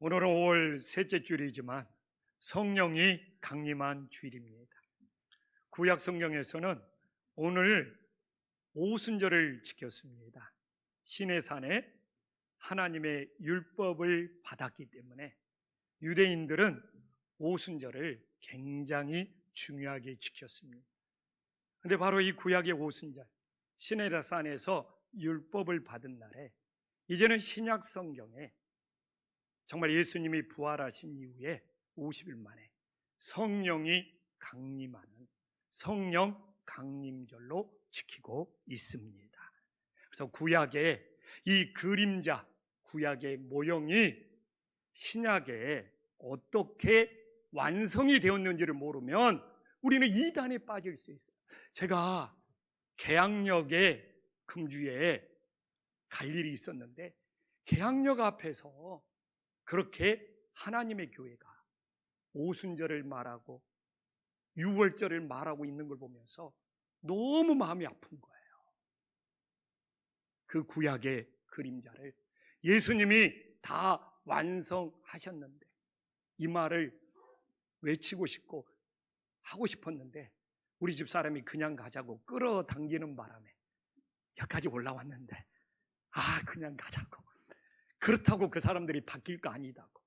오늘은 5월 셋째 주일이지만 성령이 강림한 주일입니다. 구약 성경에서는 오늘 오순절을 지켰습니다. 시내산에 하나님의 율법을 받았기 때문에 유대인들은 오순절을 굉장히 중요하게 지켰습니다. 그런데 바로 이 구약의 오순절, 시내산에서 율법을 받은 날에 이제는 신약 성경에 정말 예수님이 부활하신 이후에 50일 만에 성령이 강림하는 성령 강림절로 지키고 있습니다. 그래서 구약의 이 그림자, 구약의 모형이 신약에 어떻게 완성이 되었는지를 모르면 우리는 이단에 빠질 수 있어요. 제가 계양역에 금주에 갈 일이 있었는데 계양역 앞에서 그렇게 하나님의 교회가 오순절을 말하고 유월절을 말하고 있는 걸 보면서 너무 마음이 아픈 거예요. 그 구약의 그림자를 예수님이 다 완성하셨는데 이 말을 외치고 싶고 하고 싶었는데 우리 집 사람이 그냥 가자고 끌어당기는 바람에 여기까지 올라왔는데 그냥 가자고, 그렇다고 그 사람들이 바뀔 거 아니다고,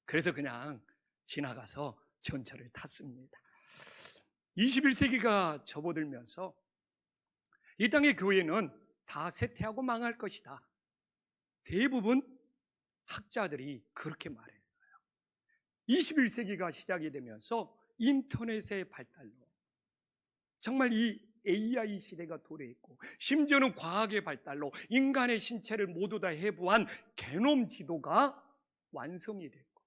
그래서 그냥 지나가서 전철을 탔습니다. 21세기가 접어들면서 이 땅의 교회는 다 쇠퇴하고 망할 것이다. 대부분 학자들이 그렇게 말했어요. 21세기가 시작이 되면서 인터넷의 발달로 정말 이 AI 시대가 도래했고 심지어는 과학의 발달로 인간의 신체를 모두 다 해부한 게놈 지도가 완성이 됐고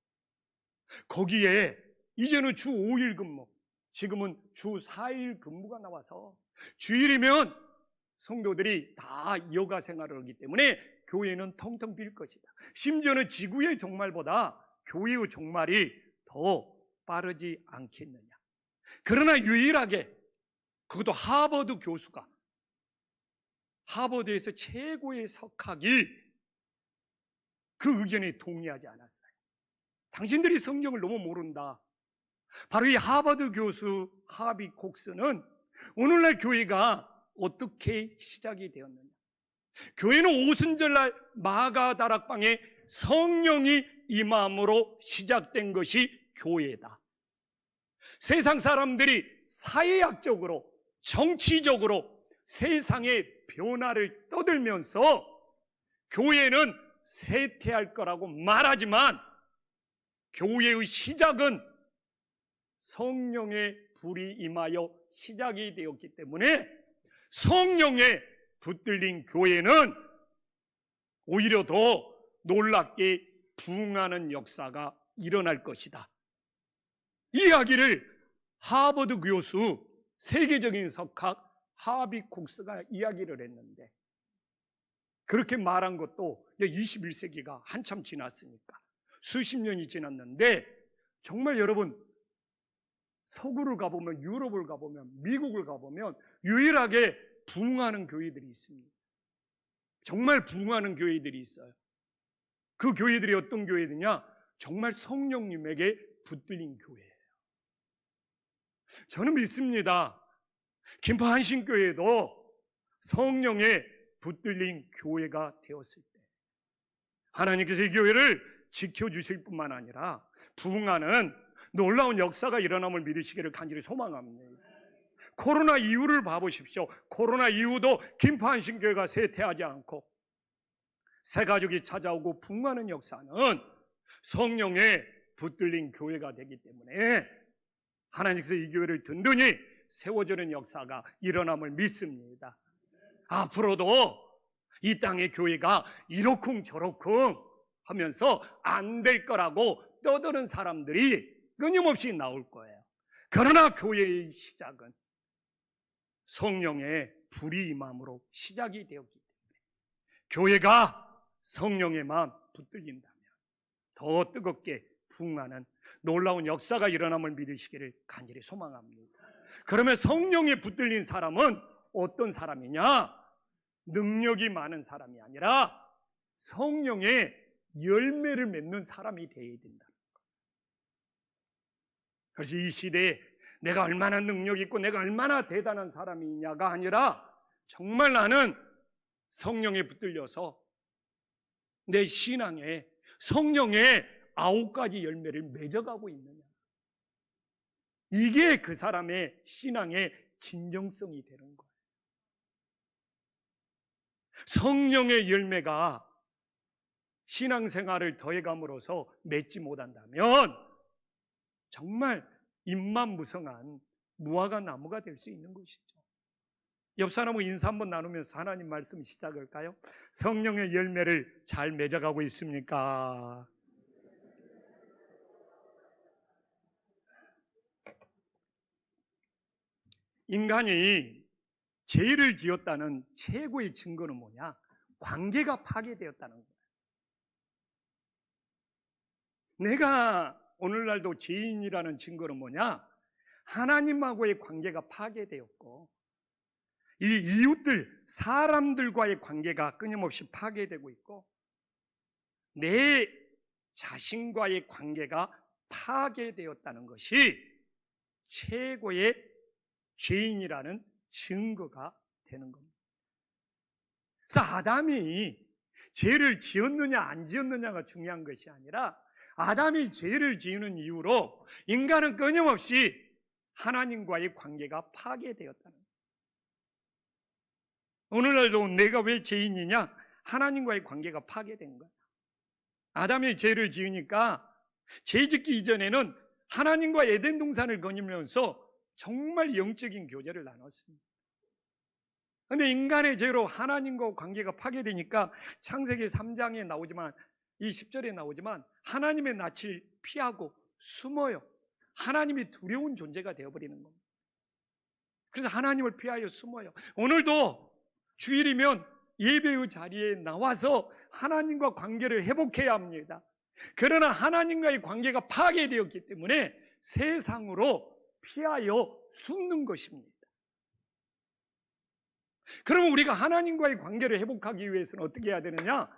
거기에 이제는 주 5일 근무, 지금은 주 4일 근무가 나와서 주일이면 성도들이 다 여가 생활을 하기 때문에 교회는 텅텅 빌 것이다. 심지어는 지구의 종말보다 교회의 종말이 더 빠르지 않겠느냐. 그러나 유일하게 그것도 하버드 교수가, 하버드에서 최고의 석학이 그 의견에 동의하지 않았어요. 당신들이 성경을 너무 모른다. 바로 이 하버드 교수 하비 콕스는 오늘날 교회가 어떻게 시작이 되었느냐, 교회는 오순절날 마가다락방에 성령이 임함으로 시작된 것이 교회다. 세상 사람들이 사회학적으로 정치적으로 세상의 변화를 떠들면서 교회는 쇠퇴할 거라고 말하지만 교회의 시작은 성령의 불이 임하여 시작이 되었기 때문에 성령에 붙들린 교회는 오히려 더 놀랍게 부흥하는 역사가 일어날 것이다. 이 이야기를 하버드 교수, 세계적인 석학 하비 콕스가 이야기를 했는데 그렇게 말한 것도 21세기가 한참 지났으니까 수십 년이 지났는데 정말 여러분 서구를 가보면, 유럽을 가보면, 미국을 가보면 유일하게 부흥하는 교회들이 있습니다. 정말 부흥하는 교회들이 있어요. 그 교회들이 어떤 교회들이냐? 정말 성령님에게 붙들린 교회예요. 저는 믿습니다. 김포 한신교회도 성령에 붙들린 교회가 되었을 때 하나님께서 이 교회를 지켜주실 뿐만 아니라 부흥하는 놀라운 역사가 일어남을 믿으시기를 간절히 소망합니다. 코로나 이후를 봐보십시오. 코로나 이후도 김포 한신교회가 쇠퇴하지 않고 새 가족이 찾아오고 부흥하는 역사는 성령에 붙들린 교회가 되기 때문에 하나님께서 이 교회를 든든히 세워주는 역사가 일어남을 믿습니다. 앞으로도 이 땅의 교회가 이러쿵 저러쿵 하면서 안 될 거라고 떠드는 사람들이 끊임없이 나올 거예요. 그러나 교회의 시작은 성령의 불이 임함으로 시작이 되었기 때문에 교회가 성령에만 붙들린다면 더 뜨겁게 부흥하는 놀라운 역사가 일어남을 믿으시기를 간절히 소망합니다. 그러면 성령에 붙들린 사람은 어떤 사람이냐? 능력이 많은 사람이 아니라 성령에 열매를 맺는 사람이 되어야 된다. 그래서 이 시대에 내가 얼마나 능력 있고 내가 얼마나 대단한 사람이냐가 아니라 정말 나는 성령에 붙들려서 내 신앙에 성령의 9가지 열매를 맺어가고 있느냐. 이게 그 사람의 신앙의 진정성이 되는 거예요. 성령의 열매가 신앙생활을 더해감으로써 맺지 못한다면 정말 잎만 무성한 무화과 나무가 될 수 있는 것이죠. 옆 사람하고 인사 한번 나누면서 하나님 말씀 시작할까요? 성령의 열매를 잘 맺어가고 있습니까? 인간이 죄를 지었다는 최고의 증거는 뭐냐? 관계가 파괴되었다는 거예요. 내가 오늘날도 죄인이라는 증거는 뭐냐? 하나님하고의 관계가 파괴되었고 이 이웃들, 사람들과의 관계가 끊임없이 파괴되고 있고 내 자신과의 관계가 파괴되었다는 것이 최고의 죄인이라는 증거가 되는 겁니다. 그래서 아담이 죄를 지었느냐 안 지었느냐가 중요한 것이 아니라 아담이 죄를 지은 이후로 인간은 끊임없이 하나님과의 관계가 파괴되었다는 거예요. 오늘날도 내가 왜 죄인이냐? 하나님과의 관계가 파괴된 거예요. 아담이 죄를 지으니까 죄 짓기 이전에는 하나님과 에덴 동산을 거니면서 정말 영적인 교제를 나눴습니다. 그런데 인간의 죄로 하나님과 관계가 파괴되니까 창세기 3장에 나오지만 이 10절에 나오지만 하나님의 낯을 피하고 숨어요. 하나님이 두려운 존재가 되어버리는 겁니다. 그래서 하나님을 피하여 숨어요. 오늘도 주일이면 예배의 자리에 나와서 하나님과 관계를 회복해야 합니다. 그러나 하나님과의 관계가 파괴되었기 때문에 세상으로 피하여 숨는 것입니다. 그러면 우리가 하나님과의 관계를 회복하기 위해서는 어떻게 해야 되느냐?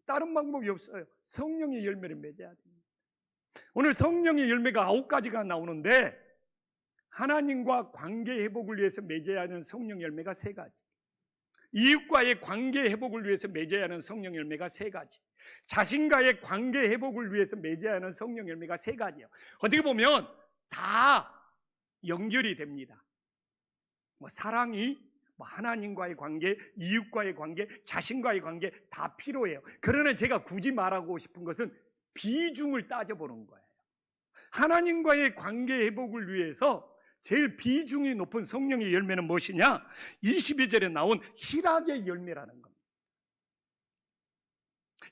다른 방법이 없어요. 성령의 열매를 맺어야 됩니다. 오늘 성령의 열매가 9가지가 나오는데 하나님과 관계 회복을 위해서 맺어야 하는 성령 열매가 3가지, 이웃과의 관계 회복을 위해서 맺어야 하는 성령 열매가 3가지, 자신과의 관계 회복을 위해서 맺어야 하는 성령 열매가 3가지예요. 어떻게 보면 다 연결이 됩니다. 사랑이 하나님과의 관계, 이웃과의 관계, 자신과의 관계 다 필요해요. 그러나 제가 굳이 말하고 싶은 것은 비중을 따져보는 거예요. 하나님과의 관계 회복을 위해서 제일 비중이 높은 성령의 열매는 무엇이냐? 22절에 나온 희락의 열매라는 겁니다.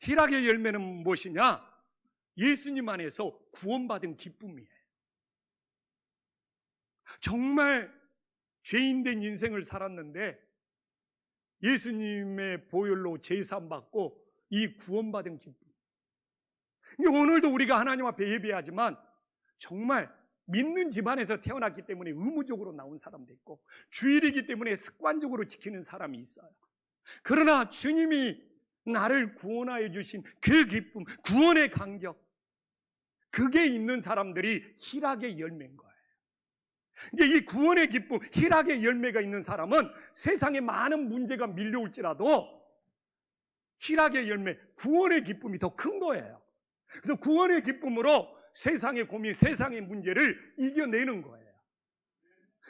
희락의 열매는 무엇이냐? 예수님 안에서 구원받은 기쁨이에요. 정말 죄인된 인생을 살았는데 예수님의 보혈로 제사함받고 이 구원받은 기쁨. 오늘도 우리가 하나님 앞에 예배하지만 정말 믿는 집안에서 태어났기 때문에 의무적으로 나온 사람도 있고 주일이기 때문에 습관적으로 지키는 사람이 있어요. 그러나 주님이 나를 구원하여 주신 그 기쁨, 구원의 감격, 그게 있는 사람들이 희락의 열매인 거예요. 이 구원의 기쁨, 희락의 열매가 있는 사람은 세상에 많은 문제가 밀려올지라도 희락의 열매, 구원의 기쁨이 더 큰 거예요. 그래서 구원의 기쁨으로 세상의 고민, 세상의 문제를 이겨내는 거예요.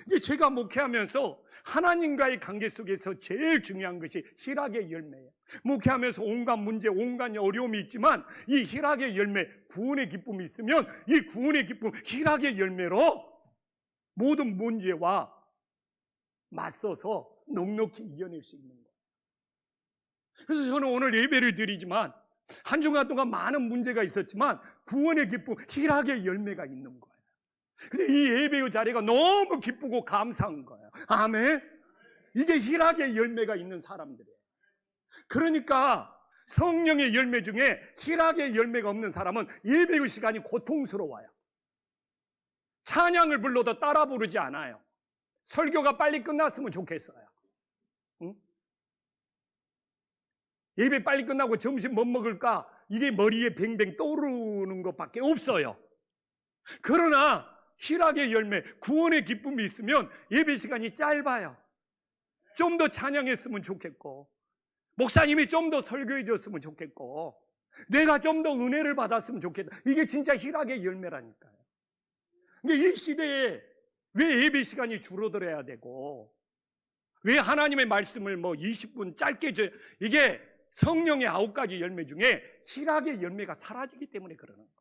이게 제가 목회하면서 하나님과의 관계 속에서 제일 중요한 것이 희락의 열매예요. 목회하면서 온갖 문제, 온갖 어려움이 있지만 이 희락의 열매, 구원의 기쁨이 있으면 이 구원의 기쁨, 희락의 열매로 모든 문제와 맞서서 넉넉히 이겨낼 수 있는 거예요. 그래서 저는 오늘 예배를 드리지만 한 주간 동안 많은 문제가 있었지만 구원의 기쁨, 희락의 열매가 있는 거예요. 그래서 이 예배의 자리가 너무 기쁘고 감사한 거예요. 아멘. 이게 희락의 열매가 있는 사람들이에요. 그러니까 성령의 열매 중에 희락의 열매가 없는 사람은 예배의 시간이 고통스러워요. 찬양을 불러도 따라 부르지 않아요. 설교가 빨리 끝났으면 좋겠어요. 응? 예배 빨리 끝나고 점심 뭐 먹을까? 이게 머리에 뱅뱅 떠오르는 것밖에 없어요. 그러나 희락의 열매, 구원의 기쁨이 있으면 예배 시간이 짧아요. 좀 더 찬양했으면 좋겠고, 목사님이 좀 더 설교해 줬으면 좋겠고, 내가 좀 더 은혜를 받았으면 좋겠다. 이게 진짜 희락의 열매라니까요. 근데 이 시대에 왜 예배 시간이 줄어들어야 되고, 왜 하나님의 말씀을 20분 짧게 이게 성령의 9가지 열매 중에 희락의 열매가 사라지기 때문에 그러는 거예요.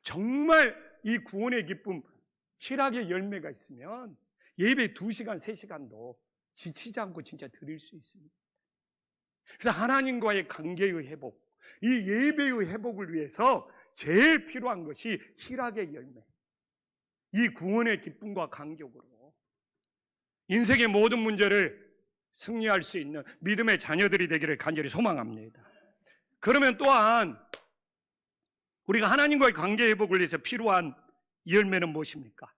정말 이 구원의 기쁨, 희락의 열매가 있으면 예배 2시간, 3시간도 지치지 않고 진짜 드릴 수 있습니다. 그래서 하나님과의 관계의 회복, 이 예배의 회복을 위해서 제일 필요한 것이 희락의 열매, 이 구원의 기쁨과 간격으로 인생의 모든 문제를 승리할 수 있는 믿음의 자녀들이 되기를 간절히 소망합니다. 그러면 또한 우리가 하나님과의 관계 회복을 위해서 필요한 열매는 무엇입니까?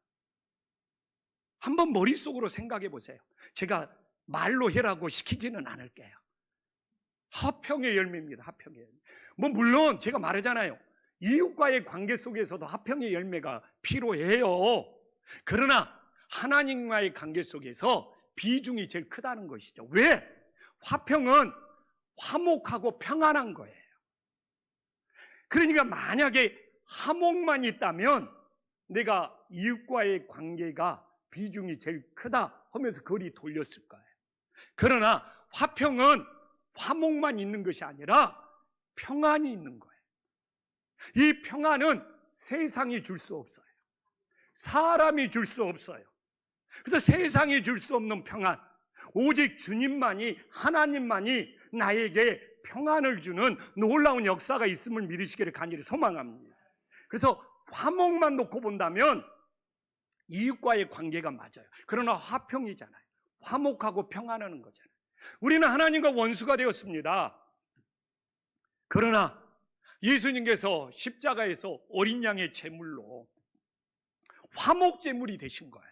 한번 머릿속으로 생각해 보세요. 제가 말로 해라고 시키지는 않을게요. 화평의 열매입니다. 화평의 열매. 물론 제가 말하잖아요. 이웃과의 관계 속에서도 화평의 열매가 필요해요. 그러나 하나님과의 관계 속에서 비중이 제일 크다는 것이죠. 왜? 화평은 화목하고 평안한 거예요. 그러니까 만약에 화목만 있다면 내가 이웃과의 관계가 비중이 제일 크다 하면서 거리 돌렸을 거예요. 그러나 화평은 화목만 있는 것이 아니라 평안이 있는 거예요. 이 평안은 세상이 줄 수 없어요. 사람이 줄 수 없어요. 그래서 세상이 줄 수 없는 평안, 오직 주님만이, 하나님만이 나에게 평안을 주는 놀라운 역사가 있음을 믿으시기를 간절히 소망합니다. 그래서 화목만 놓고 본다면 이웃과의 관계가 맞아요. 그러나 화평이잖아요. 화목하고 평안하는 거잖아요. 우리는 하나님과 원수가 되었습니다. 그러나 예수님께서 십자가에서 어린 양의 제물로 화목 제물이 되신 거예요.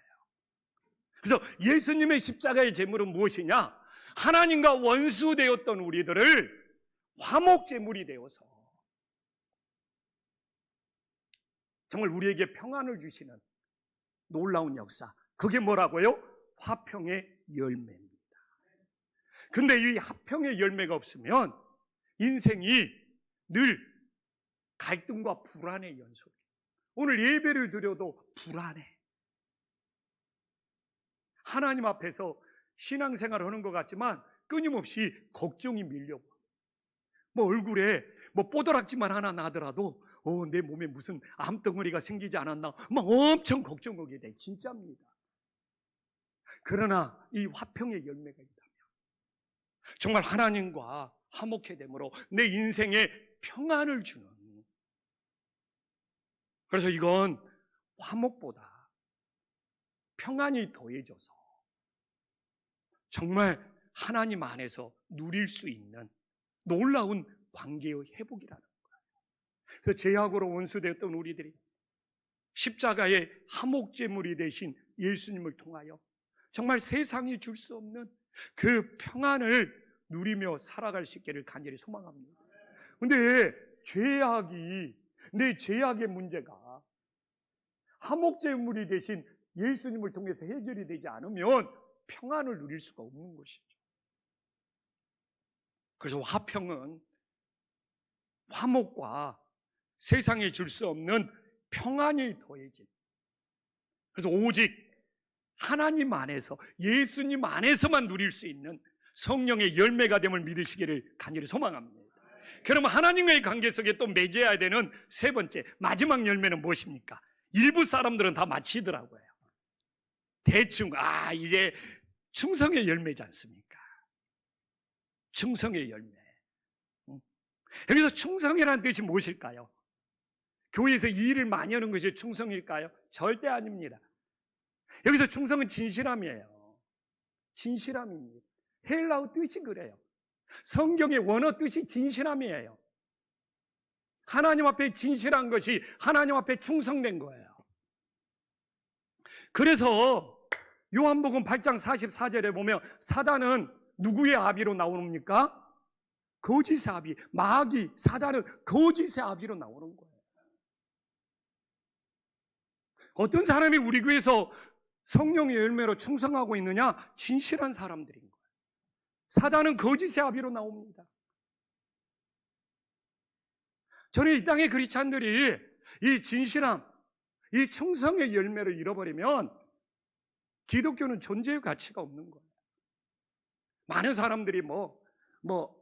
그래서 예수님의 십자가의 제물은 무엇이냐? 하나님과 원수 되었던 우리들을 화목 제물이 되어서 정말 우리에게 평안을 주시는 놀라운 역사, 그게 뭐라고요? 화평의 열매입니다. 근데 이 화평의 열매가 없으면 인생이 늘 갈등과 불안의 연속. 오늘 예배를 드려도 불안해. 하나님 앞에서 신앙생활을 하는 것 같지만 끊임없이 걱정이 밀려와. 얼굴에 뽀드락지만 하나 나더라도 내 몸에 무슨 암덩어리가 생기지 않았나 막 엄청 걱정하게 돼. 진짜입니다. 그러나 이 화평의 열매가 있다면 정말 하나님과 화목해 됨으로 내 인생에 평안을 주는, 그래서 이건 화목보다 평안이 더해져서 정말 하나님 안에서 누릴 수 있는 놀라운 관계의 회복이라는 거예요. 그래서 죄악으로 원수되었던 우리들이 십자가의 화목제물이 되신 예수님을 통하여 정말 세상이 줄 수 없는 그 평안을 누리며 살아갈 수 있기를 간절히 소망합니다. 근데 내 죄악의 문제가 화목제물이 되신 예수님을 통해서 해결이 되지 않으면 평안을 누릴 수가 없는 것이죠. 그래서 화평은 화목과 세상에 줄 수 없는 평안이 더해진, 그래서 오직 하나님 안에서, 예수님 안에서만 누릴 수 있는 성령의 열매가 됨을 믿으시기를 간절히 소망합니다. 그러면 하나님과의 관계 속에 또 맺어야 되는 세 번째, 마지막 열매는 무엇입니까? 일부 사람들은 다 마치더라고요. 대충 이제 충성의 열매지 않습니까? 충성의 열매. 여기서 충성이라는 뜻이 무엇일까요? 교회에서 이 일을 많이 하는 것이 충성일까요? 절대 아닙니다. 여기서 충성은 진실함이에요. 진실함입니다. 헬라어 뜻이 그래요. 성경의 원어 뜻이 진실함이에요. 하나님 앞에 진실한 것이 하나님 앞에 충성된 거예요. 그래서 요한복음 8장 44절에 보면 사단은 누구의 아비로 나옵니까? 거짓의 아비, 마귀, 사단은 거짓의 아비로 나오는 거예요. 어떤 사람이 우리 교회에서 성령의 열매로 충성하고 있느냐? 진실한 사람들인 거예요. 사단은 거짓의 아비로 나옵니다. 저는 이 땅의 크리스찬들이 이 진실함, 이 충성의 열매를 잃어버리면 기독교는 존재의 가치가 없는 거예요. 많은 사람들이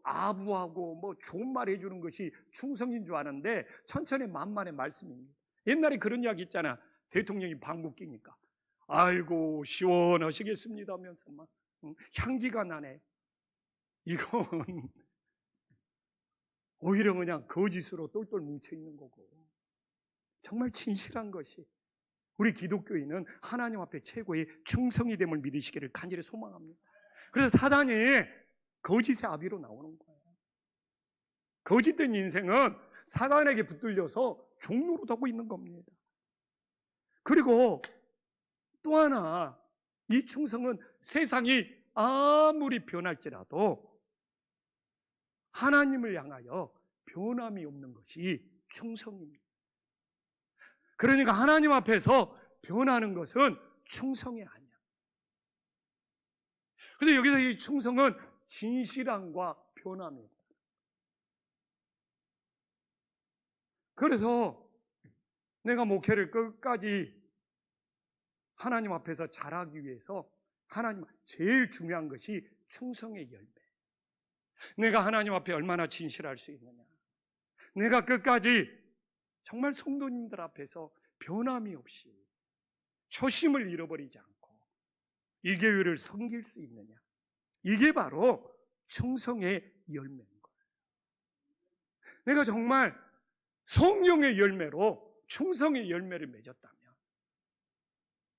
아부하고 좋은 말 해주는 것이 충성인 줄 아는데 천천히만만의 말씀입니다. 옛날에 그런 이야기 있잖아. 대통령이 방귀 끼니까 아이고 시원하시겠습니다 하면서 막 향기가 나네. 이건 오히려 그냥 거짓으로 똘똘 뭉쳐있는 거고, 정말 진실한 것이 우리 기독교인은 하나님 앞에 최고의 충성이 됨을 믿으시기를 간절히 소망합니다. 그래서 사단이 거짓의 아비로 나오는 거예요. 거짓된 인생은 사단에게 붙들려서 종로로 가고 있는 겁니다. 그리고 또 하나, 이 충성은 세상이 아무리 변할지라도 하나님을 향하여 변함이 없는 것이 충성입니다. 그러니까 하나님 앞에서 변하는 것은 충성이 아니야. 그래서 여기서 이 충성은 진실함과 변함이다. 그래서 내가 목회를 끝까지 하나님 앞에서 잘하기 위해서 하나님 제일 중요한 것이 충성의 열매. 내가 하나님 앞에 얼마나 진실할 수 있느냐. 내가 끝까지 정말 성도님들 앞에서 변함이 없이 초심을 잃어버리지 않고 이 교회를 섬길 수 있느냐. 이게 바로 충성의 열매인 거예요. 내가 정말 성령의 열매로 충성의 열매를 맺었다면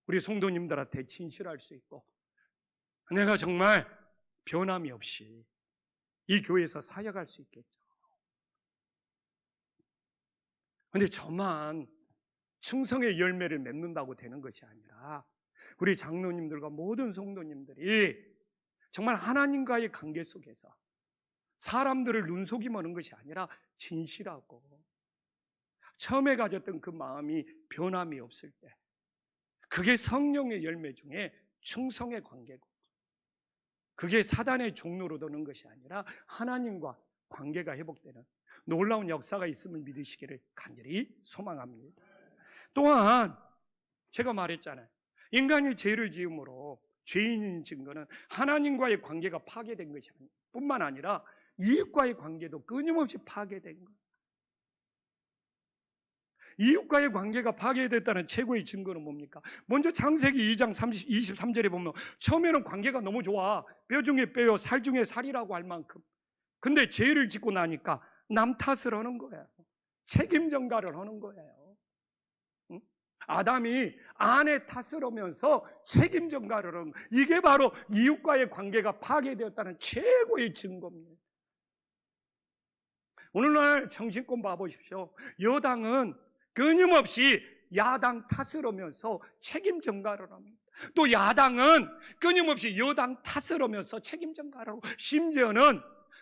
우리 성도님들한테 진실할 수 있고, 내가 정말 변함이 없이 이 교회에서 사역할 수 있겠죠. 그런데 저만 충성의 열매를 맺는다고 되는 것이 아니라 우리 장로님들과 모든 성도님들이 정말 하나님과의 관계 속에서 사람들을 눈속임하는 것이 아니라 진실하고 처음에 가졌던 그 마음이 변함이 없을 때, 그게 성령의 열매 중에 충성의 관계고, 그게 사단의 종로로 도는 것이 아니라 하나님과 관계가 회복되는 놀라운 역사가 있음을 믿으시기를 간절히 소망합니다. 또한 제가 말했잖아요. 인간이 죄를 지음으로 죄인인 증거는 하나님과의 관계가 파괴된 것이 뿐만 아니라 이웃과의 관계도 끊임없이 파괴된 거예요. 이웃과의 관계가 파괴됐다는 최고의 증거는 뭡니까? 먼저 창세기 2장 23절에 보면 처음에는 관계가 너무 좋아. 뼈 중에 뼈요 살 중에 살이라고 할 만큼. 근데 죄를 짓고 나니까 남 탓을 하는 거예요. 책임 전가를 하는 거예요. 응? 아담이 아내 탓을 하면서 책임 전가를 하는 거예요. 이게 바로 이웃과의 관계가 파괴되었다는 최고의 증거입니다. 오늘날 정신껏 봐보십시오. 여당은 끊임없이 야당 탓을 하면서 책임 전가를 합니다. 또 야당은 끊임없이 여당 탓을 하면서 책임 전가를 하고, 심지어는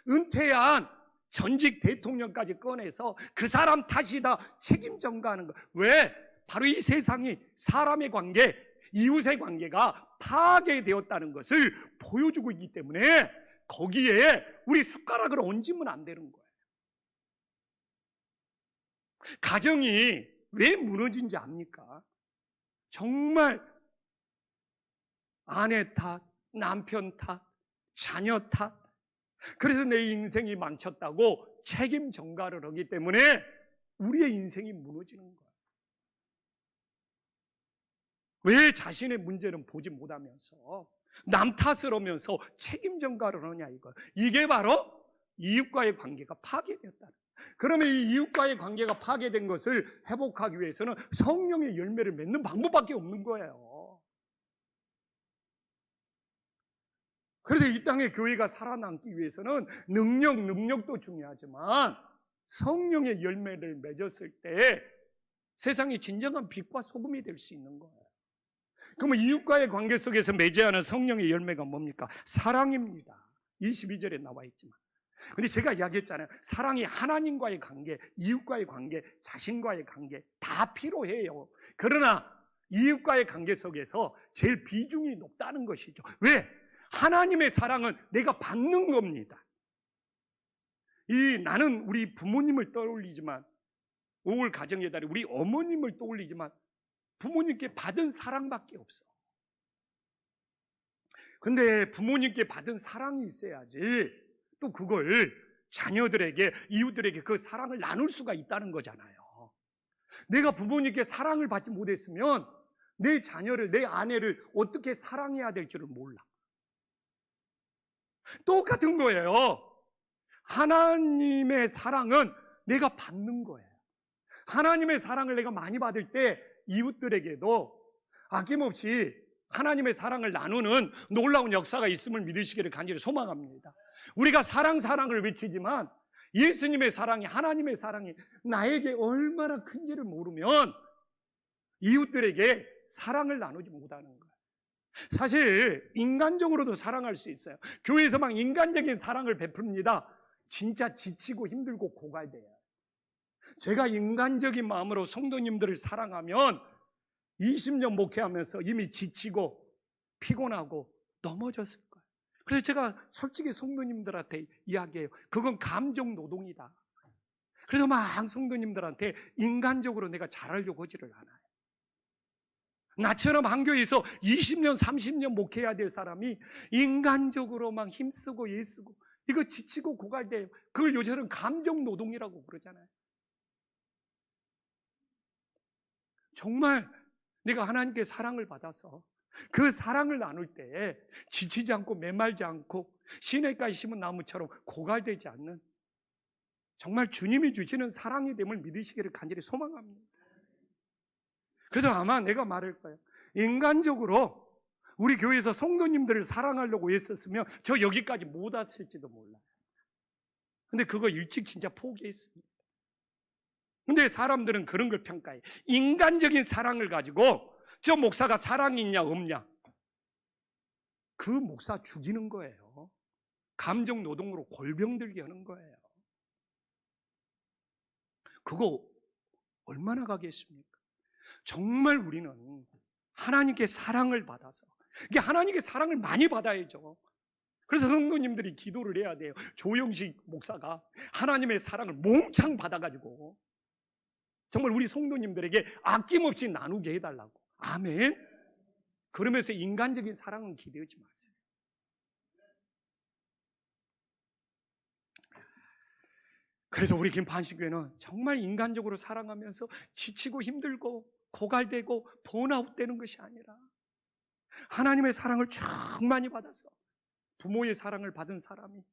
은퇴한 전직 대통령까지 꺼내서 그 사람 탓이다 책임 전가하는 거. 왜? 바로 이 세상이 사람의 관계, 이웃의 관계가 파괴되었다는 것을 보여주고 있기 때문에 거기에 우리 숟가락을 얹으면 안 되는 거예요. 가정이 왜 무너진지 압니까? 정말 아내 탓, 남편 탓, 자녀 탓, 그래서 내 인생이 망쳤다고 책임 전가를 하기 때문에 우리의 인생이 무너지는 거예요. 왜 자신의 문제는 보지 못하면서 남 탓을 하면서 책임 전가를 하냐 이거예요. 이게 바로 이웃과의 관계가 파괴되었다는 거예요. 그러면 이 이웃과의 관계가 파괴된 것을 회복하기 위해서는 성령의 열매를 맺는 방법밖에 없는 거예요. 그래서 이 땅의 교회가 살아남기 위해서는 능력도 중요하지만 성령의 열매를 맺었을 때 세상이 진정한 빛과 소금이 될 수 있는 거예요. 그러면 이웃과의 관계 속에서 맺어야 하는 성령의 열매가 뭡니까? 사랑입니다. 22절에 나와 있지만 근데 제가 이야기했잖아요. 사랑이 하나님과의 관계, 이웃과의 관계, 자신과의 관계 다 필요해요. 그러나 이웃과의 관계 속에서 제일 비중이 높다는 것이죠. 왜? 하나님의 사랑은 내가 받는 겁니다. 나는 우리 부모님을 떠올리지만, 5월 가정의 달에 우리 어머님을 떠올리지만 부모님께 받은 사랑밖에 없어. 근데 부모님께 받은 사랑이 있어야지 또 그걸 자녀들에게, 이웃들에게 그 사랑을 나눌 수가 있다는 거잖아요. 내가 부모님께 사랑을 받지 못했으면 내 자녀를, 내 아내를 어떻게 사랑해야 될지를 몰라. 똑같은 거예요. 하나님의 사랑은 내가 받는 거예요. 하나님의 사랑을 내가 많이 받을 때 이웃들에게도 아낌없이 하나님의 사랑을 나누는 놀라운 역사가 있음을 믿으시기를 간절히 소망합니다. 우리가 사랑을 외치지만 예수님의 사랑이, 하나님의 사랑이 나에게 얼마나 큰지를 모르면 이웃들에게 사랑을 나누지 못하는 거예요. 사실 인간적으로도 사랑할 수 있어요. 교회에서 막 인간적인 사랑을 베풉니다. 진짜 지치고 힘들고 고갈돼요. 제가 인간적인 마음으로 성도님들을 사랑하면 20년 목회하면서 이미 지치고 피곤하고 넘어졌을 거예요. 그래서 제가 솔직히 성도님들한테 이야기해요. 그건 감정 노동이다. 그래서 막 성도님들한테 인간적으로 내가 잘하려고 하지를 않아요. 나처럼 한 교회에서 20년, 30년 목회해야 될 사람이 인간적으로 막 힘쓰고 애쓰고 이거 지치고 고갈돼요. 그걸 요새는 감정 노동이라고 그러잖아요. 정말 내가 하나님께 사랑을 받아서 그 사랑을 나눌 때 지치지 않고 메말지 않고 시냇가에 심은 나무처럼 고갈되지 않는 정말 주님이 주시는 사랑이 됨을 믿으시기를 간절히 소망합니다. 그래서 아마 내가 말할 거예요. 인간적으로 우리 교회에서 성도님들을 사랑하려고 했었으면 저 여기까지 못 왔을지도 몰라요. 근데 그거 일찍 진짜 포기했습니다. 근데 사람들은 그런 걸 평가해. 인간적인 사랑을 가지고 저 목사가 사랑이 있냐 없냐, 그 목사 죽이는 거예요. 감정 노동으로 골병들게 하는 거예요. 그거 얼마나 가겠습니까? 정말 우리는 하나님께 사랑을 받아서, 이게 하나님께 사랑을 많이 받아야죠. 그래서 성도님들이 기도를 해야 돼요. 조영식 목사가 하나님의 사랑을 몽창 받아가지고 정말 우리 성도님들에게 아낌없이 나누게 해달라고. 아멘. 그러면서 인간적인 사랑은 기대하지 마세요. 그래서 우리 김판식교회는 정말 인간적으로 사랑하면서 지치고 힘들고 고갈되고 번아웃되는 것이 아니라 하나님의 사랑을 충만히 받아서 부모의 사랑을 받은 사람이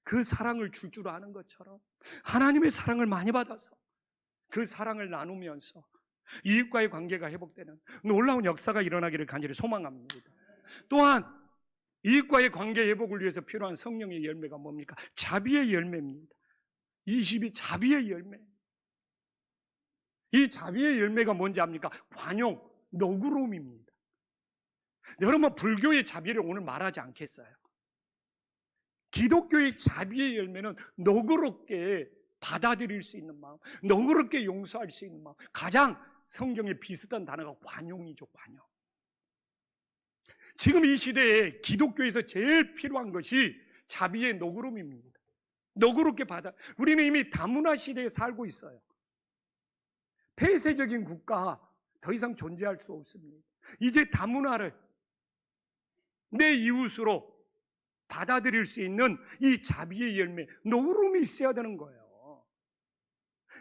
그 사랑을 줄 아는 것처럼 하나님의 사랑을 많이 받아서 그 사랑을 나누면서 이웃과의 관계가 회복되는 놀라운 역사가 일어나기를 간절히 소망합니다. 또한 이웃과의 관계 회복을 위해서 필요한 성령의 열매가 뭡니까? 자비의 열매입니다. 20이 자비의 열매. 이 자비의 열매가 뭔지 압니까? 관용, 너그러움입니다. 여러분, 불교의 자비를 오늘 말하지 않겠어요. 기독교의 자비의 열매는 너그럽게 받아들일 수 있는 마음, 너그럽게 용서할 수 있는 마음. 가장 성경에 비슷한 단어가 관용이죠, 관용. 지금 이 시대에 기독교에서 제일 필요한 것이 자비의 너그러움입니다. 너그럽게 우리는 이미 다문화 시대에 살고 있어요. 폐쇄적인 국가 더 이상 존재할 수 없습니다. 이제 다문화를 내 이웃으로 받아들일 수 있는 이 자비의 열매, 너그러움이 있어야 되는 거예요.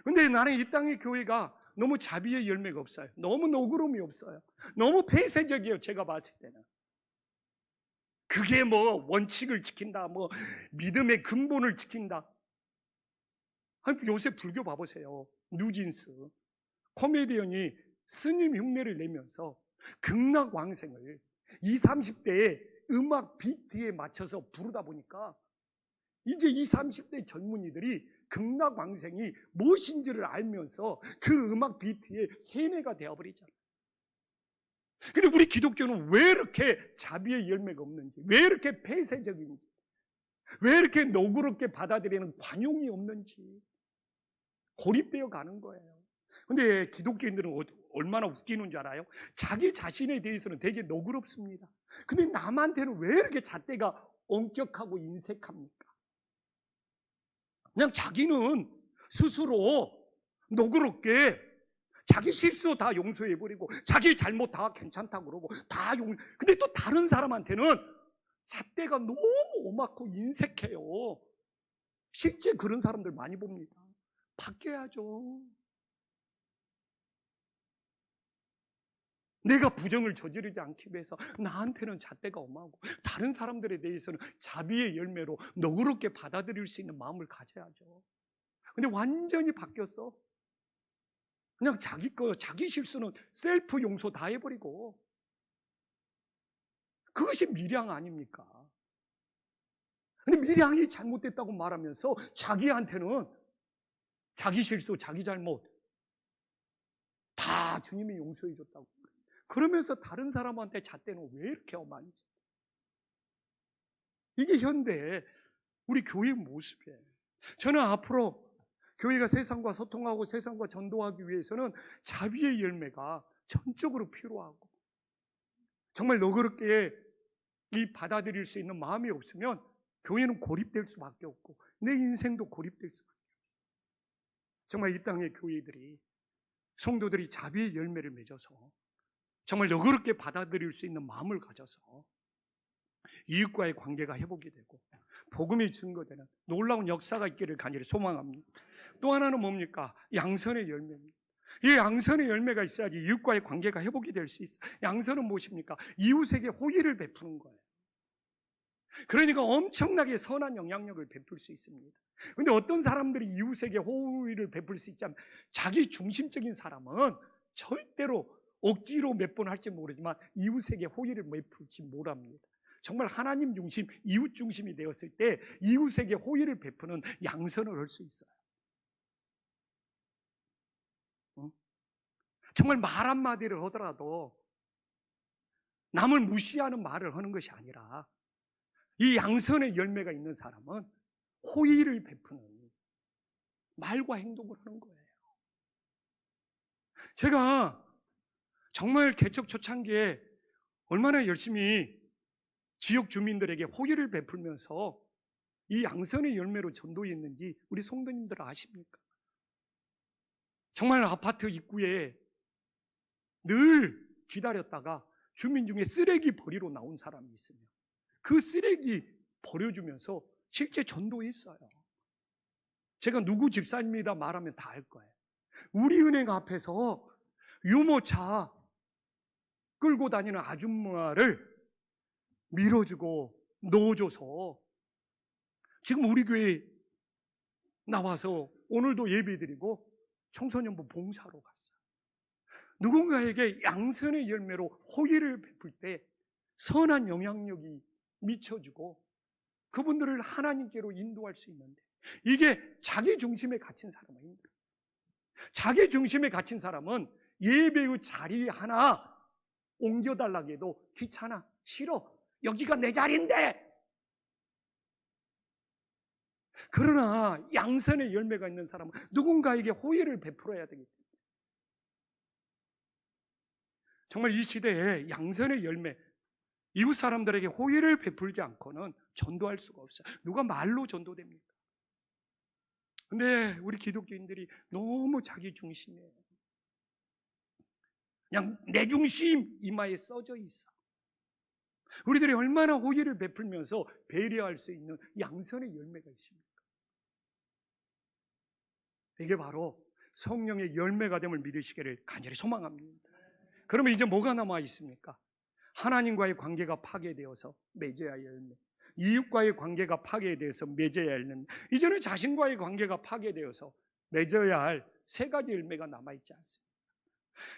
근데 나는 이 땅의 교회가 너무 자비의 열매가 없어요. 너무 너그러움이 없어요. 너무 폐쇄적이에요, 제가 봤을 때는. 그게 뭐 원칙을 지킨다, 뭐 믿음의 근본을 지킨다. 아니, 요새 불교 봐보세요. 뉴진스 코미디언이 스님 흉내를 내면서 극락왕생을 20, 30대의 음악 비트에 맞춰서 부르다 보니까 이제 20, 30대 젊은이들이 극락왕생이 무엇인지를 알면서 그 음악 비트에 세뇌가 되어버리잖아요. 근데 우리 기독교는 왜 이렇게 자비의 열매가 없는지, 왜 이렇게 폐쇄적인지, 왜 이렇게 너그럽게 받아들이는 관용이 없는지 고립되어 가는 거예요. 근데 기독교인들은 얼마나 웃기는 줄 알아요? 자기 자신에 대해서는 되게 너그럽습니다. 근데 남한테는 왜 이렇게 잣대가 엄격하고 인색합니까? 그냥 자기는 스스로 너그럽게 자기 실수 다 용서해버리고 자기 잘못 다 괜찮다고 그러고 근데 또 다른 사람한테는 잣대가 너무 엄하고 인색해요. 실제 그런 사람들 많이 봅니다. 바뀌어야죠. 내가 부정을 저지르지 않기 위해서 나한테는 잣대가 엄하고 다른 사람들에 대해서는 자비의 열매로 너그럽게 받아들일 수 있는 마음을 가져야죠. 근데 완전히 바뀌었어. 그냥 자기 실수는 셀프 용서 다 해버리고. 그것이 밀양 아닙니까? 근데 밀양이 잘못됐다고 말하면서 자기한테는 자기 실수, 자기 잘못 다 주님이 용서해 줬다고. 그러면서 다른 사람한테 잣대는 왜 이렇게 엄한지. 이게 현대 우리 교회의 모습이에요. 저는 앞으로 교회가 세상과 소통하고 세상과 전도하기 위해서는 자비의 열매가 전적으로 필요하고, 정말 너그럽게 이 받아들일 수 있는 마음이 없으면 교회는 고립될 수밖에 없고 내 인생도 고립될 수밖에 없어요. 정말 이 땅의 교회들이, 성도들이 자비의 열매를 맺어서 정말 너그럽게 받아들일 수 있는 마음을 가져서 이웃과의 관계가 회복이 되고 복음이 증거되는 놀라운 역사가 있기를 간절히 소망합니다. 또 하나는 뭡니까? 양선의 열매입니다. 이 양선의 열매가 있어야지 이웃과의 관계가 회복이 될 수 있어요. 양선은 무엇입니까? 이웃에게 호의를 베푸는 거예요. 그러니까 엄청나게 선한 영향력을 베풀 수 있습니다. 그런데 어떤 사람들이 이웃에게 호의를 베풀 수 있자면 자기 중심적인 사람은 절대로 억지로 몇 번 할지 모르지만 이웃에게 호의를 베풀지 못합니다. 정말 하나님 중심, 이웃 중심이 되었을 때 이웃에게 호의를 베푸는 양선을 할 수 있어요. 정말 말 한마디를 하더라도 남을 무시하는 말을 하는 것이 아니라 이 양선의 열매가 있는 사람은 호의를 베푸는 말과 행동을 하는 거예요. 제가 정말 개척 초창기에 얼마나 열심히 지역 주민들에게 호의를 베풀면서 이 양선의 열매로 전도했는지 우리 성도님들 아십니까? 정말 아파트 입구에 늘 기다렸다가 주민 중에 쓰레기 버리러 나온 사람이 있으면 그 쓰레기 버려주면서 실제 전도했어요. 제가 누구 집사입니다 말하면 다 알 거예요. 우리 은행 앞에서 유모차 끌고 다니는 아줌마를 밀어주고 넣어줘서 지금 우리 교회 나와서 오늘도 예배드리고 청소년부 봉사로 갔어요. 누군가에게 양선의 열매로 호의를 베풀 때 선한 영향력이 미쳐주고 그분들을 하나님께로 인도할 수 있는데, 이게 자기 중심에 갇힌 사람은 힘들어요. 자기 중심에 갇힌 사람은 예배의 자리 하나 옮겨달라고 해도 귀찮아, 싫어, 여기가 내 자리인데. 그러나 양선의 열매가 있는 사람은 누군가에게 호의를 베풀어야 되기 때문에 정말 이 시대에 양선의 열매, 이웃 사람들에게 호의를 베풀지 않고는 전도할 수가 없어요. 누가 말로 전도됩니까? 근데 우리 기독교인들이 너무 자기 중심이에요. 그냥 내 중심 이마에 써져 있어. 우리들이 얼마나 호의를 베풀면서 배려할 수 있는 양선의 열매가 있습니까? 이게 바로 성령의 열매가 됨을 믿으시기를 간절히 소망합니다. 그러면 이제 뭐가 남아 있습니까? 하나님과의 관계가 파괴되어서 맺어야 할 열매, 이웃과의 관계가 파괴되어서 맺어야 할 열매, 이제는 자신과의 관계가 파괴되어서 맺어야 할 세 가지 열매가 남아있지 않습니다.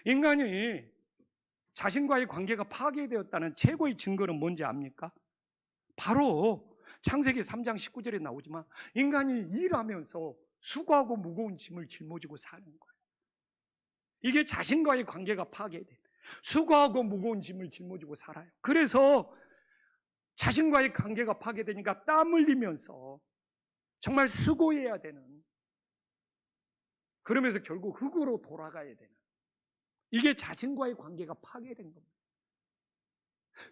인간이 자신과의 관계가 파괴되었다는 최고의 증거는 뭔지 압니까? 바로 창세기 3장 19절에 나오지만 인간이 일하면서 수고하고 무거운 짐을 짊어지고 사는 거예요. 이게 자신과의 관계가 파괴돼. 수고하고 무거운 짐을 짊어지고 살아요. 그래서 자신과의 관계가 파괴되니까 땀 흘리면서 정말 수고해야 되는, 그러면서 결국 흙으로 돌아가야 되는, 이게 자신과의 관계가 파괴된 겁니다.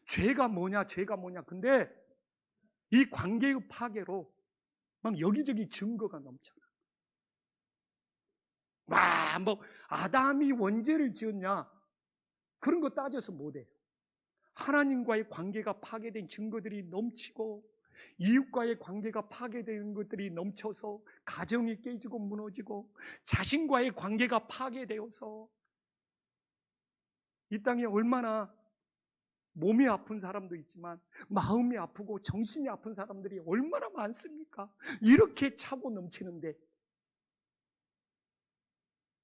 죄가 뭐냐, 죄가 뭐냐. 근데 이 관계의 파괴로 막 여기저기 증거가 넘쳐나. 뭐 아담이 원죄를 지었냐, 그런 거 따져서 못해요. 하나님과의 관계가 파괴된 증거들이 넘치고, 이웃과의 관계가 파괴된 것들이 넘쳐서 가정이 깨지고 무너지고, 자신과의 관계가 파괴되어서 이 땅에 얼마나 몸이 아픈 사람도 있지만 마음이 아프고 정신이 아픈 사람들이 얼마나 많습니까? 이렇게 차고 넘치는데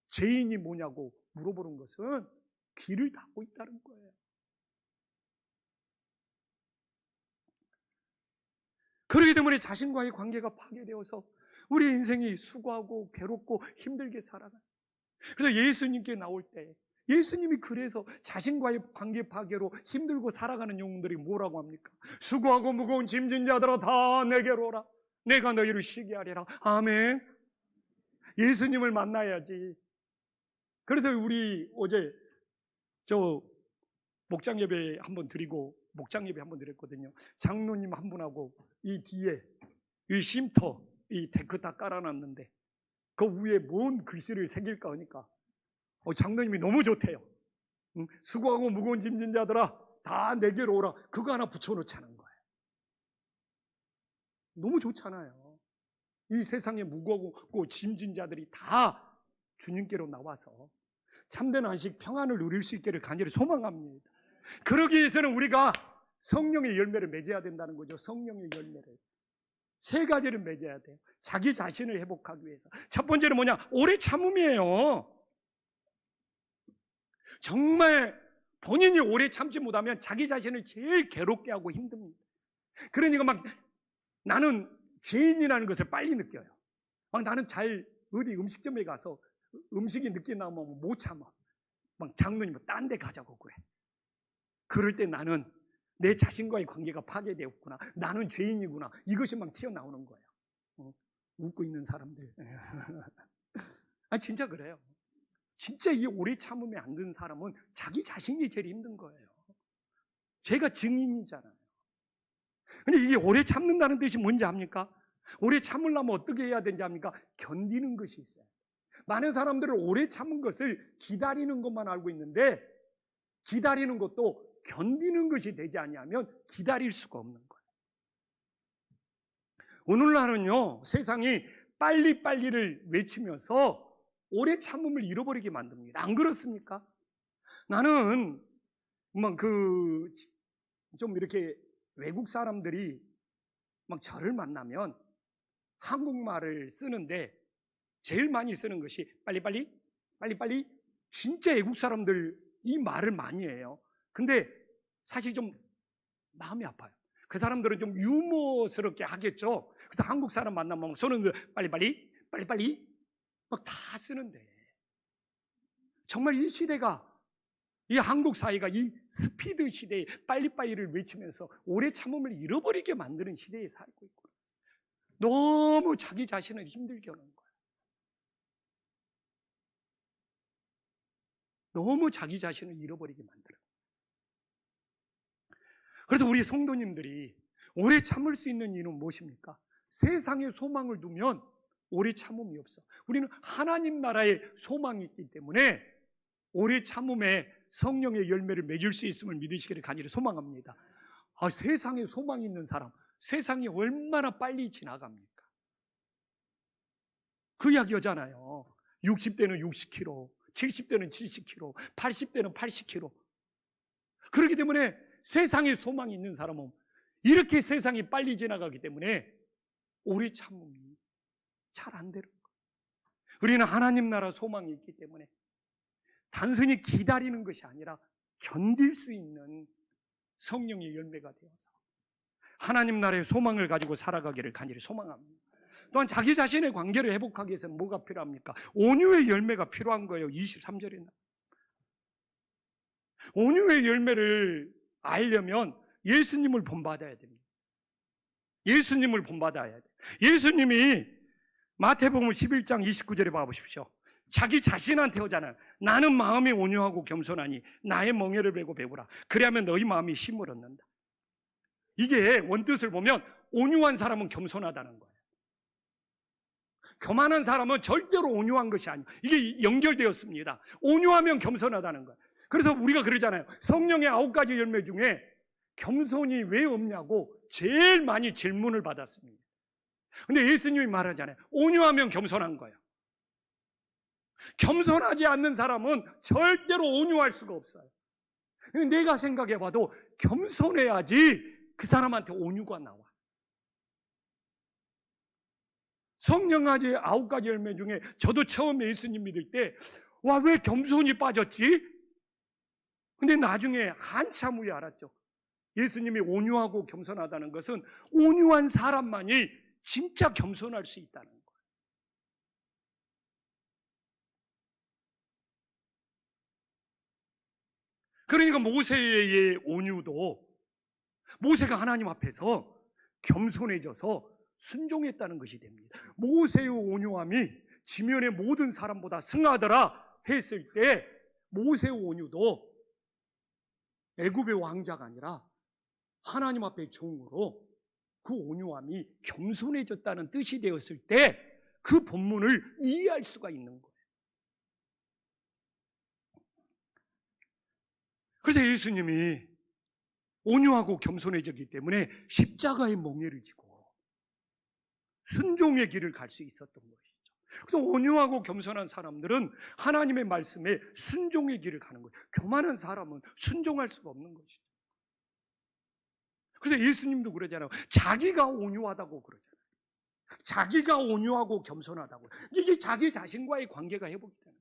죄인이 뭐냐고 물어보는 것은 길을 닫고 있다는 거예요. 그렇기 때문에 자신과의 관계가 파괴되어서 우리 인생이 수고하고 괴롭고 힘들게 살아가요. 그래서 예수님께 나올 때 예수님이 그래서 자신과의 관계 파괴로 힘들고 살아가는 영혼들이 뭐라고 합니까? 수고하고 무거운 짐진 자들아 다 내게로 오라. 내가 너희를 쉬게 하리라. 아멘. 예수님을 만나야지. 그래서 우리 어제 목장 예배 한번 드리고, 목장 예배 한번 드렸거든요. 장로님 한 분하고 이 뒤에 이 쉼터, 이 데크 다 깔아놨는데 그 위에 뭔 글씨를 새길까 하니까 장로님이 너무 좋대요. 수고하고 무거운 짐진 자들아 다 내게로 오라. 그거 하나 붙여놓자는 거예요. 너무 좋잖아요. 이 세상에 무거고 짐진 자들이 다 주님께로 나와서 참된 안식 평안을 누릴 수 있기를 간절히 소망합니다. 그러기 위해서는 우리가 성령의 열매를 맺어야 된다는 거죠. 성령의 열매를. 세 가지를 맺어야 돼요. 자기 자신을 회복하기 위해서. 첫 번째는 뭐냐? 오래 참음이에요. 정말 본인이 오래 참지 못하면 자기 자신을 제일 괴롭게 하고 힘듭니다. 그러니까 막 나는 죄인이라는 것을 빨리 느껴요. 막 나는 잘 어디 음식점에 가서 음식이 늦게 나오면 못 참아. 막 장로님 딴 데 가자고 그래. 그럴 때 나는 내 자신과의 관계가 파괴되었구나. 나는 죄인이구나. 이것이 막 튀어나오는 거예요. 웃고 있는 사람들. 진짜 그래요. 진짜 이 오래 참음에 안 든 사람은 자기 자신이 제일 힘든 거예요. 제가 증인이잖아요. 근데 이게 오래 참는다는 뜻이 뭔지 압니까? 오래 참으려면 어떻게 해야 되는지 압니까? 견디는 것이 있어요. 많은 사람들은 오래 참은 것을 기다리는 것만 알고 있는데, 기다리는 것도 견디는 것이 되지 않으면 기다릴 수가 없는 거예요. 오늘날은요, 세상이 빨리빨리를 외치면서 오래 참음을 잃어버리게 만듭니다. 안 그렇습니까? 나는 좀 이렇게 외국 사람들이 막 저를 만나면 한국말을 쓰는데 제일 많이 쓰는 것이 빨리빨리, 빨리빨리. 진짜 외국 사람들 이 말을 많이 해요. 근데 사실 좀 마음이 아파요. 그 사람들은 좀 유머스럽게 하겠죠. 그래서 한국 사람 만나면 손은 빨리빨리, 빨리빨리 막 다 쓰는데, 정말 이 시대가, 이 한국 사회가 이 스피드 시대에 빨리빨리를 외치면서 오래 참음을 잃어버리게 만드는 시대에 살고 있고, 너무 자기 자신을 힘들게 하는 거예요. 너무 자기 자신을 잃어버리게 만들어요. 그래서 우리 성도님들이 오래 참을 수 있는 이유는 무엇입니까? 세상에 소망을 두면 오래 참음이 없어. 우리는 하나님 나라에 소망이 있기 때문에 오래 참음에 성령의 열매를 맺을 수 있음을 믿으시기를 간절히 소망합니다. 세상에 소망이 있는 사람, 세상이 얼마나 빨리 지나갑니까? 그 이야기 하잖아요. 60대는 60km, 70대는 70km, 80대는 80km. 그렇기 때문에 세상에 소망이 있는 사람은 이렇게 세상이 빨리 지나가기 때문에 오래 참음이 잘 안 되는 거예요. 우리는 하나님 나라 소망이 있기 때문에 단순히 기다리는 것이 아니라 견딜 수 있는 성령의 열매가 되어서 하나님 나라의 소망을 가지고 살아가기를 간절히 소망합니다. 또한 자기 자신의 관계를 회복하기 위해서는 뭐가 필요합니까? 온유의 열매가 필요한 거예요. 23절에 온유의 열매를 알려면 예수님을 본받아야 됩니다. 예수님을 본받아야 돼. 예수님이 마태복음 11장 29절에 봐보십시오. 자기 자신한테 오잖아요. 나는 마음이 온유하고 겸손하니 나의 멍에를 베고 배우라. 그래야면 너희 마음이 힘을 얻는다. 이게 원뜻을 보면 온유한 사람은 겸손하다는 거예요. 교만한 사람은 절대로 온유한 것이 아니에요. 이게 연결되었습니다. 온유하면 겸손하다는 거예요. 그래서 우리가 그러잖아요. 성령의 9가지 열매 중에 겸손이 왜 없냐고 제일 많이 질문을 받았습니다. 근데 예수님이 말하잖아요. 온유하면 겸손한 거예요. 겸손하지 않는 사람은 절대로 온유할 수가 없어요. 내가 생각해봐도 겸손해야지 그 사람한테 온유가 나와. 성령아지 9가지 열매 중에 저도 처음 예수님 믿을 때 와, 왜 겸손이 빠졌지? 근데 나중에 한참 후에 알았죠. 예수님이 온유하고 겸손하다는 것은 온유한 사람만이 진짜 겸손할 수 있다는 거예요. 그러니까 모세의 온유도 모세가 하나님 앞에서 겸손해져서 순종했다는 것이 됩니다. 모세의 온유함이 지면의 모든 사람보다 승하더라 했을 때 모세의 온유도 애굽의 왕자가 아니라 하나님 앞에 종으로 그 온유함이 겸손해졌다는 뜻이 되었을 때 그 본문을 이해할 수가 있는 거예요. 그래서 예수님이 온유하고 겸손해졌기 때문에 십자가의 멍에를 지고 순종의 길을 갈 수 있었던 것이죠. 또 온유하고 겸손한 사람들은 하나님의 말씀에 순종의 길을 가는 거예요. 교만한 사람은 순종할 수가 없는 것이죠. 그래서 예수님도 그러잖아요. 자기가 온유하다고 그러잖아요. 자기가 온유하고 겸손하다고. 이게 자기 자신과의 관계가 회복이 되는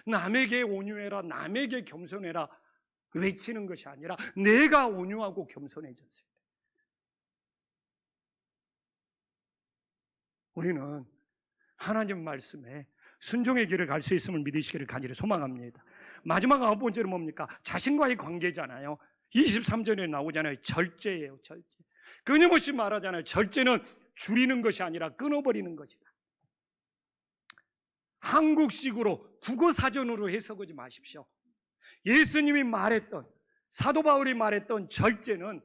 거예요. 남에게 온유해라, 남에게 겸손해라 외치는 것이 아니라 내가 온유하고 겸손해졌을 때 우리는 하나님 말씀에 순종의 길을 갈 수 있음을 믿으시기를 간절히 소망합니다. 마지막 9번째는 뭡니까? 자신과의 관계잖아요. 23절에 나오잖아요. 절제예요. 절제. 끊임없이 말하잖아요. 절제는 줄이는 것이 아니라 끊어버리는 것이다. 한국식으로 국어사전으로 해석하지 마십시오. 예수님이 말했던, 사도 바울이 말했던 절제는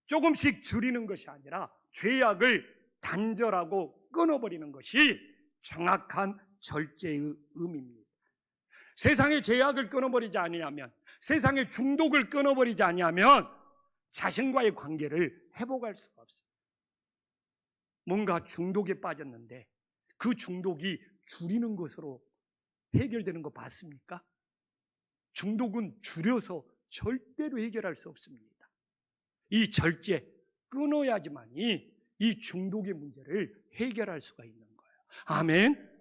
조금씩 줄이는 것이 아니라 죄악을 단절하고 끊어버리는 것이 정확한 절제의 의미입니다. 세상의 죄악을 끊어버리지 아니하면, 세상의 중독을 끊어버리지 아니하면 자신과의 관계를 회복할 수가 없어요. 뭔가 중독에 빠졌는데 그 중독이 줄이는 것으로 해결되는 거 봤습니까? 중독은 줄여서 절대로 해결할 수 없습니다. 이 절제, 끊어야지만이 이 중독의 문제를 해결할 수가 있는 거예요. 아멘.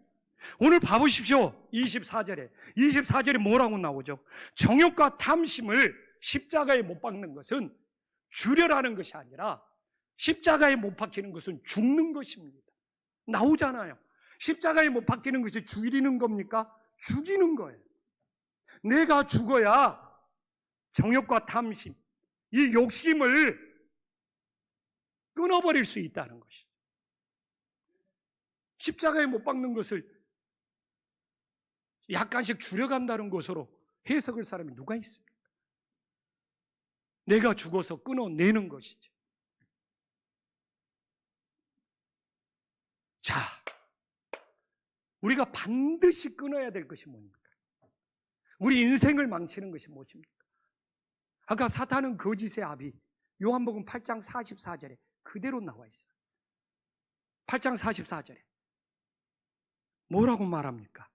오늘 봐보십시오. 24절에 뭐라고 나오죠? 정욕과 탐심을 십자가에 못 박는 것은 줄여라는 것이 아니라 십자가에 못 박히는 것은 죽는 것입니다. 나오잖아요. 십자가에 못 박히는 것이 줄이는 겁니까? 죽이는 거예요. 내가 죽어야 정욕과 탐심, 이 욕심을 끊어버릴 수 있다는 것이죠. 십자가에 못 박는 것을 약간씩 줄여간다는 것으로 해석할 사람이 누가 있습니까? 내가 죽어서 끊어내는 것이죠. 자, 우리가 반드시 끊어야 될 것이 뭡니까? 우리 인생을 망치는 것이 무엇입니까? 아까 사탄은 거짓의 아비, 요한복음 8장 44절에 그대로 나와 있어요. 8장 44절에 뭐라고 말합니까?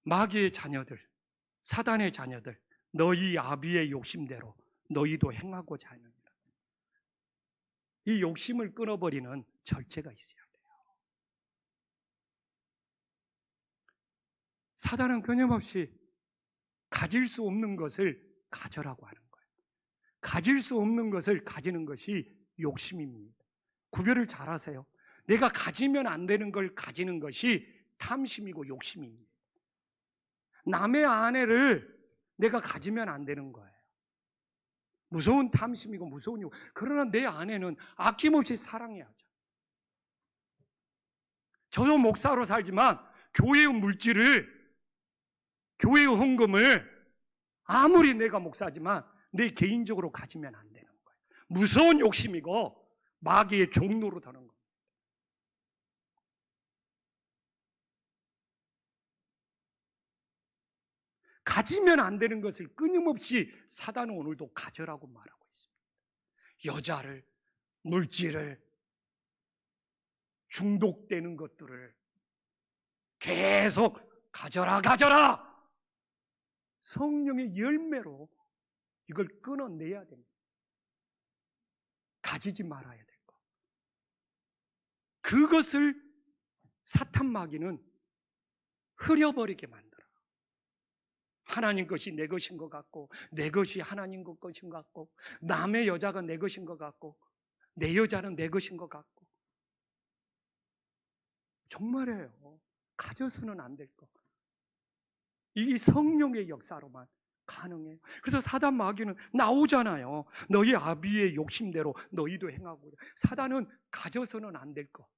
마귀의 자녀들, 사단의 자녀들, 너희 아비의 욕심대로 너희도 행하고자 하느니라. 이 욕심을 끊어버리는 절제가 있어야 돼요. 사단은 끊임없이 가질 수 없는 것을 가져라고 하는 거예요. 가질 수 없는 것을 가지는 것이 욕심입니다. 구별을 잘 하세요. 내가 가지면 안 되는 걸 가지는 것이 탐심이고 욕심입니다. 남의 아내를 내가 가지면 안 되는 거예요. 무서운 탐심이고 무서운 욕. 그러나 내 안에는 아낌없이 사랑해야 하죠. 저도 목사로 살지만 교회의 물질을, 교회의 헌금을 아무리 내가 목사지만 내 개인적으로 가지면 안 되는 거예요. 무서운 욕심이고 마귀의 종로로 더는 거예요. 가지면 안 되는 것을 끊임없이 사단은 오늘도 가져라고 말하고 있습니다. 여자를, 물질을, 중독되는 것들을 계속 가져라, 가져라! 성령의 열매로 이걸 끊어내야 됩니다. 가지지 말아야 될 것. 그것을 사탄 마귀는 흐려버리게 만들어. 하나님 것이 내 것인 것 같고, 내 것이 하나님 것인 것 같고, 남의 여자가 내 것인 것 같고, 내 여자는 내 것인 것 같고. 정말이에요. 가져서는 안 될 것. 이 성령의 역사로만 가능해요. 그래서 사단 마귀는 나오잖아요. 너희 아비의 욕심대로 너희도 행하고. 사단은 가져서는 안 될 것.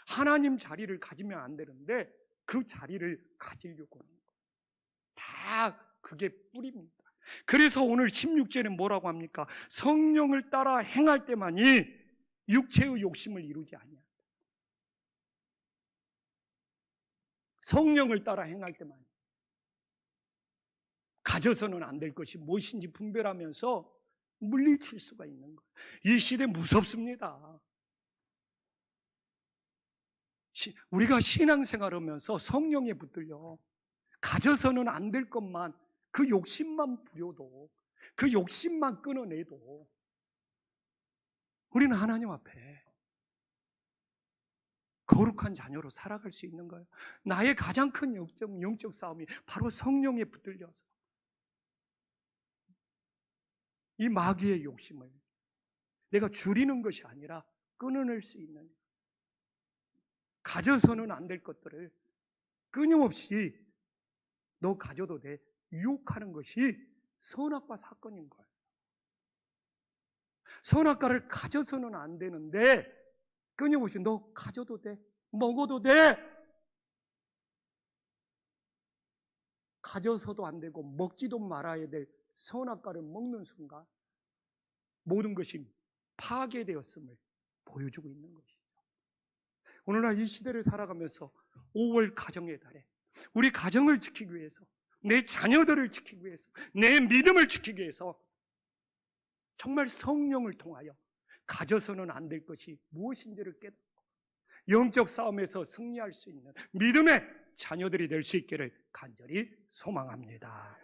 하나님 자리를 가지면 안 되는데 그 자리를 가지려고 하는 거예요. 다 그게 뿌립니다. 그래서 오늘 16절에 뭐라고 합니까? 성령을 따라 행할 때만이 육체의 욕심을 이루지 아니한다. 성령을 따라 행할 때만이. 가져서는 안 될 것이 무엇인지 분별하면서 물리칠 수가 있는 거예요. 이 시대 무섭습니다. 우리가 신앙생활하면서 성령에 붙들려 가져서는 안 될 것만, 그 욕심만 부려도, 그 욕심만 끊어내도 우리는 하나님 앞에 거룩한 자녀로 살아갈 수 있는 거예요. 나의 가장 큰 영적 싸움이 바로 성령에 붙들려서 이 마귀의 욕심을 내가 줄이는 것이 아니라 끊어낼 수 있는, 가져서는 안 될 것들을 끊임없이 너 가져도 돼 유혹하는 것이 선악과 사건인 거예요. 선악과를 가져서는 안 되는데 끊임없이 너 가져도 돼, 먹어도 돼. 가져서도 안 되고 먹지도 말아야 될 선악과를 먹는 순간 모든 것이 파괴되었음을 보여주고 있는 것이죠. 오늘날 이 시대를 살아가면서 5월 가정의 달에 우리 가정을 지키기 위해서, 내 자녀들을 지키기 위해서, 내 믿음을 지키기 위해서 정말 성령을 통하여 가져서는 안 될 것이 무엇인지를 깨닫고 영적 싸움에서 승리할 수 있는 믿음의 자녀들이 될 수 있기를 간절히 소망합니다.